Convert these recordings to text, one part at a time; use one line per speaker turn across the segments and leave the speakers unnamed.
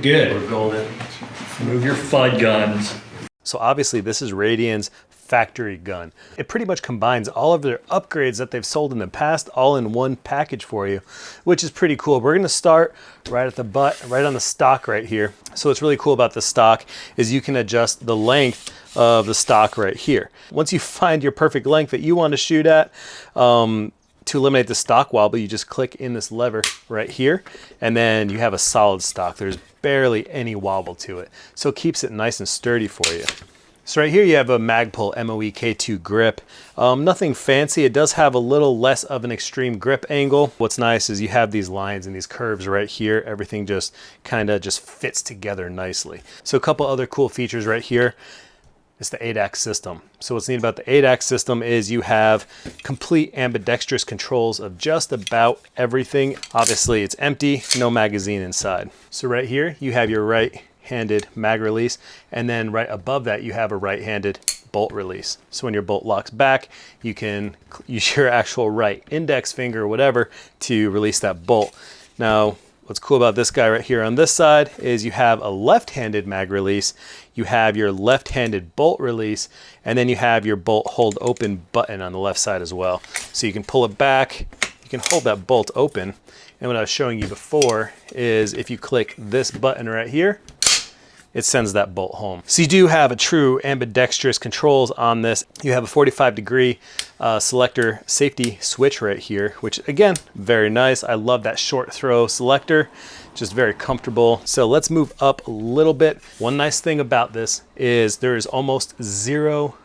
good.
We're golden.
Move your FUD guns.
So obviously this is Radian's factory gun. It pretty much combines all of their upgrades that they've sold in the past all in one package for you, which is pretty cool. We're gonna start right at the butt, right on the stock right here. So what's really cool about the stock is you can adjust the length of the stock right here. Once you find your perfect length that you want to shoot at, to eliminate the stock wobble, you just click in this lever right here, and then you have a solid stock. There's barely any wobble to it. So it keeps it nice and sturdy for you. So right here you have a Magpul MOE K2 grip. Nothing fancy. It does have a little less of an extreme grip angle. What's nice is you have these lines and these curves right here. Everything just kind of just fits together nicely. So a couple other cool features right here. It's the 8-ax system. So what's neat about the 8-ax system is you have complete ambidextrous controls of just about everything. Obviously it's empty, no magazine inside. So right here you have your right-handed mag release, and then right above that you have a right-handed bolt release. So when your bolt locks back, you can use your actual right index finger or whatever to release that bolt. Now, what's cool about this guy right here on this side is you have a left-handed mag release, you have your left-handed bolt release, and then you have your bolt hold open button on the left side as well. So you can pull it back, you can hold that bolt open. And what I was showing you before is if you click this button right here, it sends that bolt home. So you do have a true ambidextrous controls on this. You have a 45-degree selector safety switch right here, which again, very nice. I love that short throw selector, just very comfortable. So let's move up a little bit. One nice thing about this is there is almost zero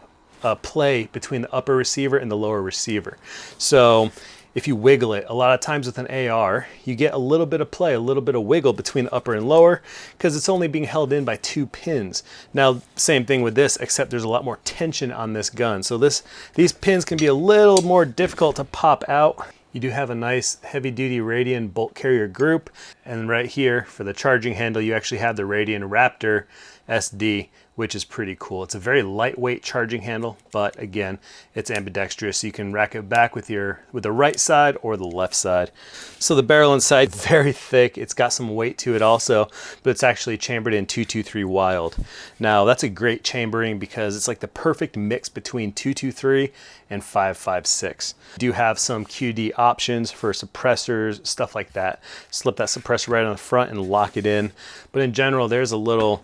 play between the upper receiver and the lower receiver. So if you wiggle it, a lot of times with an AR, you get a little bit of play, a little bit of wiggle between the upper and lower because it's only being held in by 2 pins. Now, same thing with this, except there's a lot more tension on this gun. So these pins can be a little more difficult to pop out. You do have a nice heavy-duty Radian bolt carrier group. And right here for the charging handle, you actually have the Radian Raptor SD, which is pretty cool. It's a very lightweight charging handle, but again, it's ambidextrous. So you can rack it back with the right side or the left side. So the barrel inside, very thick. It's got some weight to it also, but it's actually chambered in 223 Wild. Now that's a great chambering because it's like the perfect mix between 223 and 5.56. You do have some QD options for suppressors, stuff like that. Slip that suppressor right on the front and lock it in. But in general, there's a little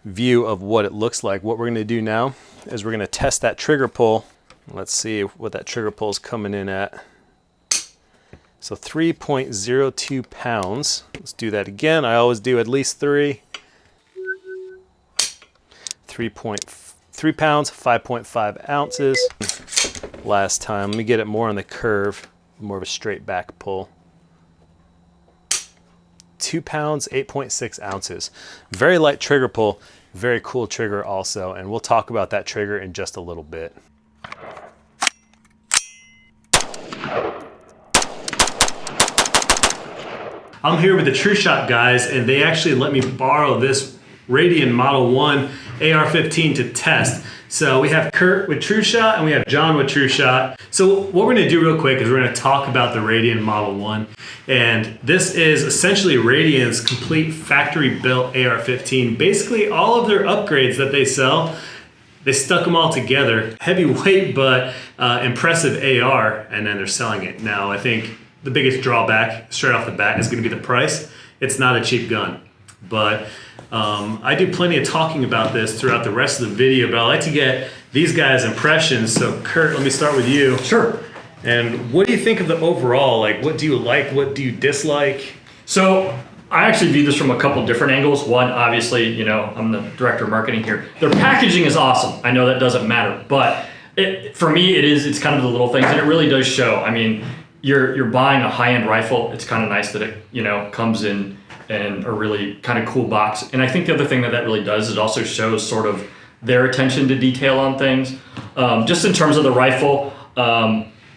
view of what it looks like. What we're going to do now is we're going to test that trigger pull. Let's see what that trigger pull is coming in at. So 3.02 pounds. Let's do that again. I always do at least 3. 3.3 pounds, 5.5 ounces. Last time, let me get it more on the curve, more of a straight back pull. 2 pounds, 8.6 ounces. Very light trigger pull, very cool trigger also, and we'll talk about that trigger in just a little bit. I'm here with the True Shot guys, and they actually let me borrow this Radian Model 1 AR-15 to test. So we have Kurt with True Shot and we have John with True Shot. So what we're gonna do real quick is we're gonna talk about the Radian Model 1. And this is essentially Radian's complete factory built AR-15. Basically all of their upgrades that they sell, they stuck them all together. Heavyweight but impressive AR, and then they're selling it. Now I think the biggest drawback straight off the bat is gonna be the price. It's not a cheap gun. But I do plenty of talking about this throughout the rest of the video, but I like to get these guys' impressions. So Kurt, let me start with you.
Sure.
And what do you think of the overall? Like, what do you like? What do you dislike?
So I actually view this from a couple different angles. One, obviously, you know, I'm the director of marketing here. Their packaging is awesome. I know that doesn't matter, but for me, it's kind of the little things, and it really does show. I mean, you're buying a high-end rifle. It's kind of nice that it, you know, comes in a really kind of cool box. And I think the other thing that really does is it also shows sort of their attention to detail on things. Just in terms of the rifle,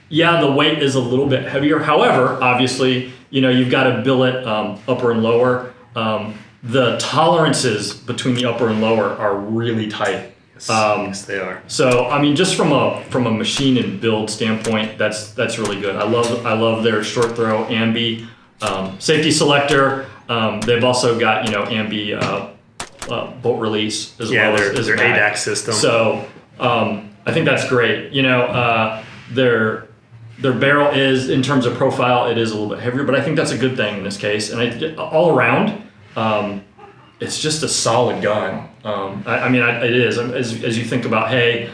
yeah, the weight is a little bit heavier. However, obviously, you know, you've got to billet upper and lower. The tolerances between the upper and lower are really tight.
Yes, they are.
So I mean, just from a machine and build standpoint, that's really good. I love their short throw ambi safety selector. They've also got, ambi bolt release as well as
their
mag.
ADAC system.
So I think that's great. Their barrel is, in terms of profile, it is a little bit heavier, but I think that's a good thing in this case. And all around, it's just a solid gun. It is. As you think about, hey,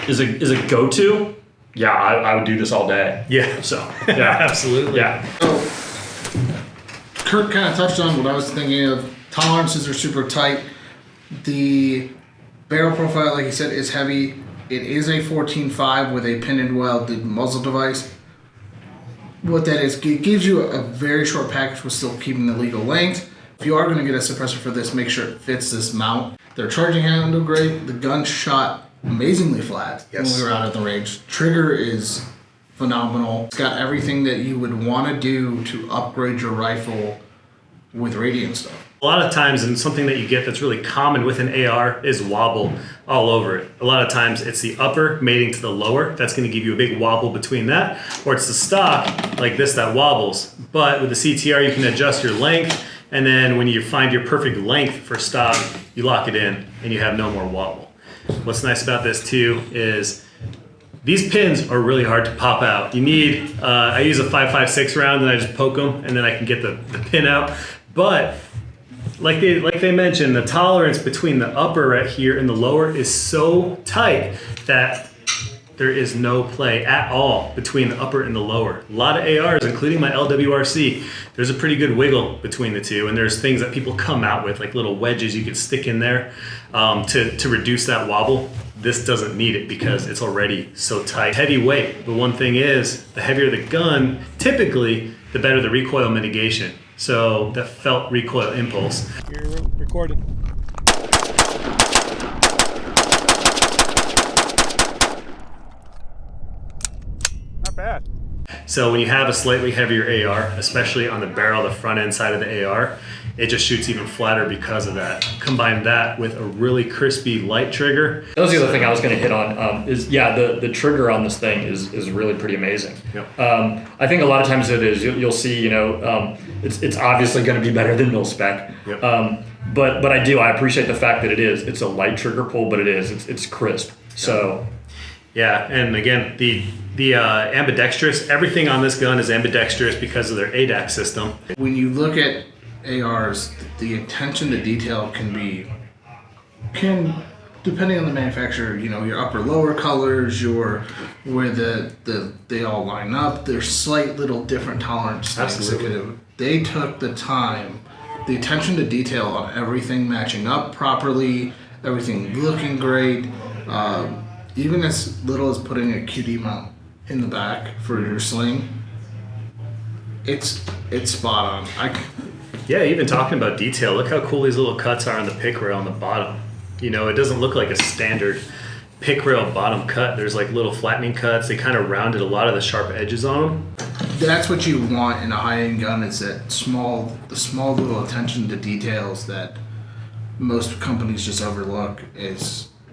is a go-to? Yeah, I would do this all day.
Yeah.
So, yeah.
Absolutely.
Yeah.
So, Kurt kind of touched on what I was thinking of. Tolerances are super tight. The barrel profile, like you said, is heavy. It is a 14.5 with a pin and welded muzzle device. What that is, it gives you a very short package with still keeping the legal length. If you are going to get a suppressor for this, make sure it fits this mount. Their charging handle great. The gun shot amazingly flat when we were out at the range. Trigger is phenomenal. It's got everything that you would want to do to upgrade your rifle with Radian stuff.
A lot of times, and something that you get that's really common with an AR is wobble all over it. A lot of times it's the upper mating to the lower. That's going to give you a big wobble between that. Or it's the stock like this that wobbles. But with the CTR, you can adjust your length. And then when you find your perfect length for stock, you lock it in and you have no more wobble. What's nice about this too is these pins are really hard to pop out. You need, I use a 5.56 round and I just poke them and then I can get the pin out. But like they mentioned, the tolerance between the upper right here and the lower is so tight that there is no play at all between the upper and the lower. A lot of ARs, including my LWRC, there's a pretty good wiggle between the two, and there's things that people come out with, like little wedges you could stick in there to reduce that wobble. This doesn't need it because it's already so tight. Heavy weight. The one thing is, the heavier the gun, typically, the better the recoil mitigation. So the felt recoil impulse.
You're recording. Not bad.
So when you have a slightly heavier AR, especially on the barrel, the front end side of the AR, it just shoots even flatter because of that. Combine that with a really crispy light trigger.
That was the other thing I was going to hit on. The trigger on this thing is really pretty amazing.
Yep.
I think a lot of times it is. You'll see, it's obviously going to be better than mil spec.
Yep.
But I appreciate the fact that it is. It's a light trigger pull, but it's crisp. So.
Yeah, and again, the ambidextrous, everything on this gun is ambidextrous because of their ADAC system.
When you look at ARs, the attention to detail can depending on the manufacturer, your upper lower colors, where they all line up, there's slight little different tolerance things.
Absolutely.
They took the time, the attention to detail on everything matching up properly, everything looking great, even as little as putting a QD mount in the back for your sling. It's spot on.
Yeah, even talking about detail, look how cool these little cuts are on the pick rail on the bottom. It doesn't look like a standard pick rail bottom cut. There's like little flattening cuts. They kind of rounded a lot of the sharp edges on them.
That's what you want in a high-end gun, is the small little attention to details that most companies just overlook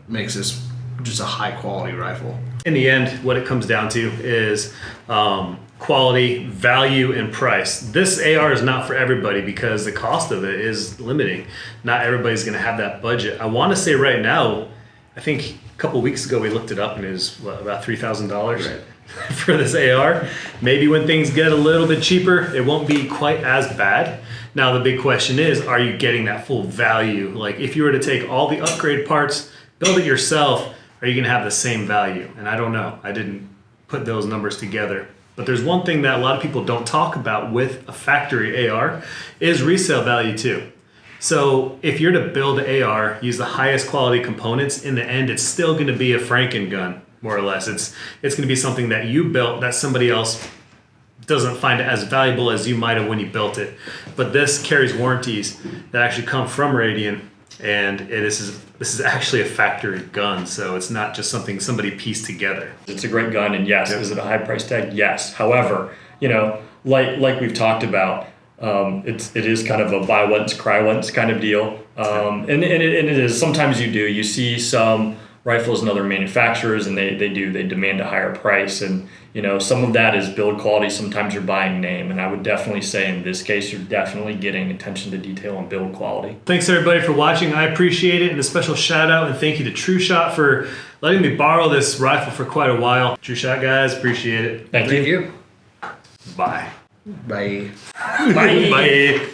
makes this just a high-quality rifle.
In the end, what it comes down to is quality, value, and price. This AR is not for everybody because the cost of it is limiting. Not everybody's going to have that budget. I want to say right now, I think a couple weeks ago we looked it up and it was about $3,000 for this AR. Maybe when things get a little bit cheaper, it won't be quite as bad. Now the big question is, are you getting that full value? Like if you were to take all the upgrade parts, build it yourself, are you going to have the same value? And I don't know. I didn't put those numbers together. But there's one thing that a lot of people don't talk about with a factory AR is resale value too. So if you're to build an AR, use the highest quality components, in the end, it's still going to be a Franken gun, more or less. It's going to be something that you built that somebody else doesn't find it as valuable as you might have when you built it. But this carries warranties that actually come from Radian. And this is actually a factory gun, so it's not just something somebody pieced together.
It's a great gun, and yes, is it a high price tag? Yes. However, like we've talked about, it is kind of a buy once, cry once kind of deal. And it is. Sometimes you see some rifles and other manufacturers, and they demand a higher price. And some of that is build quality. Sometimes you're buying name, and I would definitely say in this case you're definitely getting attention to detail and build quality.
Thanks everybody for watching. I appreciate it, and a special shout out and thank you to True Shot for letting me borrow this rifle for quite a while. True Shot guys, appreciate it.
Thank you.
Bye.
Bye.
Bye.
Bye.